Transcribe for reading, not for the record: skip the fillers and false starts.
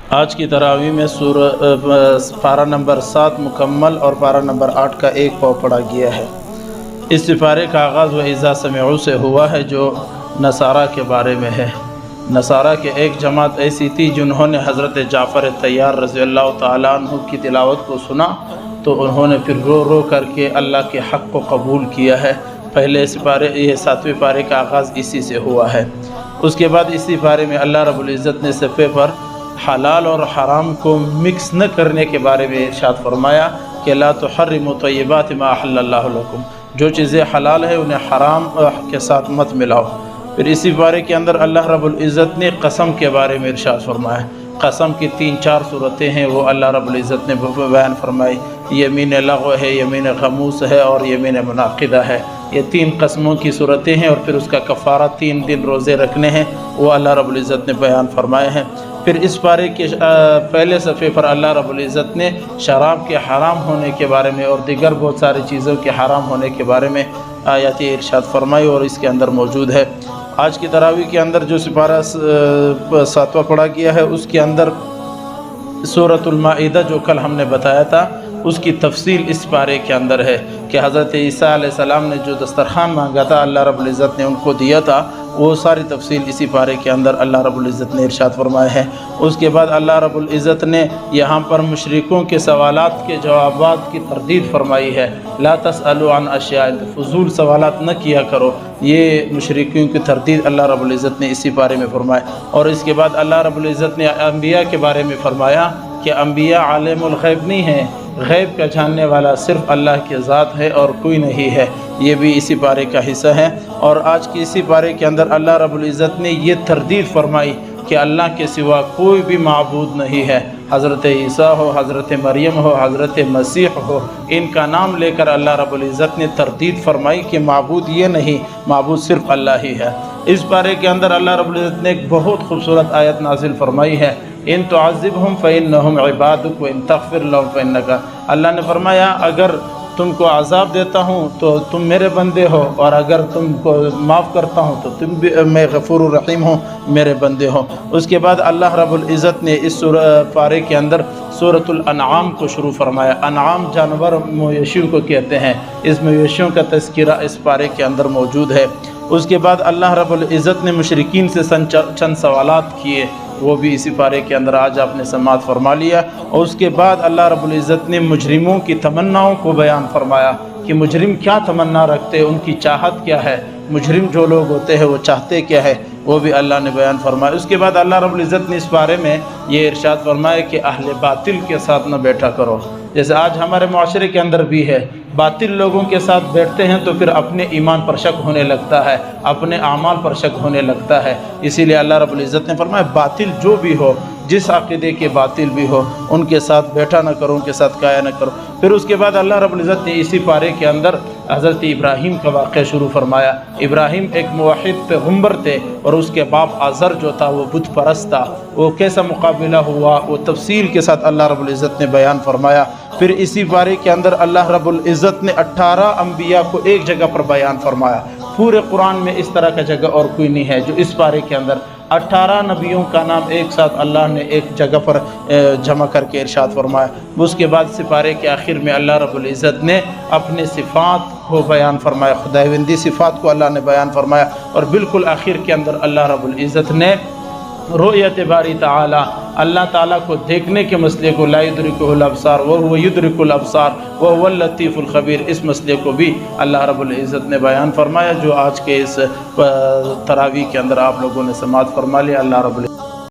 آج کی تراویح میں پارہ نمبر 7 مکمل اور پارہ نمبر 8 کا ایک پاؤ پڑھا گیا ہے۔ اس سپارے کا آغاز وَإِذَا سَمِعُوا سے ہوا ہے جو نصارہ کے بارے میں ہے۔ نصارہ کے ایک جماعت ایسی تھی جنہوں نے حضرت جعفر طیار رضی اللہ تعالیٰ عنہ کی تلاوت کو سنا تو انہوں نے پھر رو رو کر کے اللہ کے حق کو قبول کیا ہے۔ پہلے یہ 7ویں پارے کا آغاز اسی سے ہوا ہے۔ اس کے بعد اسی پارے میں اللہ رب العزت نے صفحے پر حلال اور حرام کو مکس نہ کرنے کے بارے میں ارشاد فرمایا کہ لا تحرموا طیبات ما احل اللہ لکم، جو چیزیں حلال ہیں انہیں حرام کے ساتھ مت ملاؤ۔ پھر اسی پارے کے اندر اللہ رب العزت نے قسم کے بارے میں ارشاد فرمایا۔ قسم کی 3-4 صورتیں ہیں وہ اللہ رب العزت نے بیان فرمائی۔ یمین لغو ہے، یمین غموس ہے اور یمین منعقدہ ہے۔ یہ 3 قسموں کی صورتیں ہیں اور پھر اس کا کفارہ 3 دن روزے رکھنے ہیں، وہ اللہ رب العزت نے بیان فرمائے ہیں۔ پھر اس پارے کے پہلے صفحے پر اللہ رب العزت نے شراب کے حرام ہونے کے بارے میں اور دیگر بہت ساری چیزوں کے حرام ہونے کے بارے میں آیات ارشاد فرمائی اور اس کے اندر موجود ہے۔ آج کی تراویح کے اندر جو سپارہ 7واں پڑھا گیا ہے اس کے اندر سورۃ المائدہ جو کل ہم نے بتایا تھا اس کی تفصیل اس پارے کے اندر ہے کہ حضرت عیسیٰ علیہ السلام نے جو دسترخوان مانگا تھا اللہ رب العزت نے ان کو دیا تھا، وہ ساری تفصیل اسی پارے کے اندر اللہ رب العزت نے ارشاد فرمائے ہیں۔ اس کے بعد اللہ رب العزت نے یہاں پر مشرکوں کے سوالات کے جوابات کی تردید فرمائی ہے۔ لا تسألوا عن اشیاء، فضول سوالات نہ کیا کرو، یہ مشرکوں کی تردید اللہ رب العزت نے اسی پارے میں فرمایا۔ اور اس کے بعد اللہ رب العزت نے انبیاء کے بارے میں فرمایا کہ انبیاء عالم الغیب نہیں ہیں، غیب کا جاننے والا صرف اللہ کی ذات ہے اور کوئی نہیں ہے، یہ بھی اسی پارے کا حصہ ہے۔ اور آج کی اسی پارے کے اندر اللہ رب العزت نے یہ تردید فرمائی کہ اللہ کے سوا کوئی بھی معبود نہیں ہے۔ حضرت عیسیٰ ہو، حضرت مریم ہو، حضرت مسیح ہو، ان کا نام لے کر اللہ رب العزت نے تردید فرمائی کہ معبود یہ نہیں، معبود صرف اللہ ہی ہے۔ اس پارے کے اندر اللہ رب العزت نے ایک بہت خوبصورت آیت نازل فرمائی ہے، ان تعذبہم فإنہم عبادک وان تغفر لہم فإنک، اللہ نے فرمایا اگر تم کو عذاب دیتا ہوں تو تم میرے بندے ہو، اور اگر تم کو معاف کرتا ہوں تو تم بھی میں غفور الرحیم ہوں، میرے بندے ہو۔ اس کے بعد اللہ رب العزت نے اس پارے کے اندر سورۃ الانعام کو شروع فرمایا۔ انعام جانور مویشیوں کو کہتے ہیں، اس مویشیوں کا تذکرہ اس پارے کے اندر موجود ہے۔ اس کے بعد اللہ رب العزت نے مشرکین سے چند سوالات کیے، وہ بھی اسی پارے کے اندر آج آپ نے سماعت فرما لیا۔ اور اس کے بعد اللہ رب العزت نے مجرموں کی تمناؤں کو بیان فرمایا کہ مجرم کیا تمنا رکھتے، ان کی چاہت کیا ہے، مجرم جو لوگ ہوتے ہیں وہ چاہتے کیا ہے، وہ بھی اللہ نے بیان فرمایا۔ اس کے بعد اللہ رب العزت نے اس بارے میں یہ ارشاد فرمایا کہ اہل باطل کے ساتھ نہ بیٹھا کرو۔ جیسے آج ہمارے معاشرے کے اندر بھی ہے، باطل لوگوں کے ساتھ بیٹھتے ہیں تو پھر اپنے ایمان پر شک ہونے لگتا ہے، اپنے اعمال پر شک ہونے لگتا ہے۔ اسی لیے اللہ رب العزت نے فرمایا باطل جو بھی ہو، جس عقیدے کے باطل بھی ہو، ان کے ساتھ بیٹھا نہ کرو، ان کے ساتھ قایا نہ کرو۔ پھر اس کے بعد اللہ رب العزت نے اسی پارے کے اندر حضرت ابراہیم کا واقعہ شروع فرمایا۔ ابراہیم ایک موحد پیغمبر تھے اور اس کے باپ آزر جو تھا وہ بت پرست تھا، وہ کیسا مقابلہ ہوا وہ تفصیل کے ساتھ اللہ رب العزت نے بیان فرمایا۔ پھر اسی پارے کے اندر اللہ رب العزت نے 18 انبیاء کو ایک جگہ پر بیان فرمایا۔ پورے قرآن میں اس طرح کا جگہ اور کوئی نہیں ہے جو اس پارے کے اندر 18 نبیوں کا نام ایک ساتھ اللہ نے ایک جگہ پر جمع کر کے ارشاد فرمایا۔ اس کے بعد سپارے کے آخر میں اللہ رب العزت نے اپنے صفات کو بیان فرمایا، خداوندی صفات کو اللہ نے بیان فرمایا۔ اور بالکل آخر کے اندر اللہ رب العزت نے رؤیت باری تعالی، اللہ تعالیٰ کو دیکھنے کے مسئلے کو، لا یدرکہ الابصار وہو یدرک الابصار وہو اللطیف الخبیر، اس مسئلے کو بھی اللہ رب العزت نے بیان فرمایا، جو آج کے اس تراویح کے اندر آپ لوگوں نے سماعت فرما لیا۔ اللہ رب العزت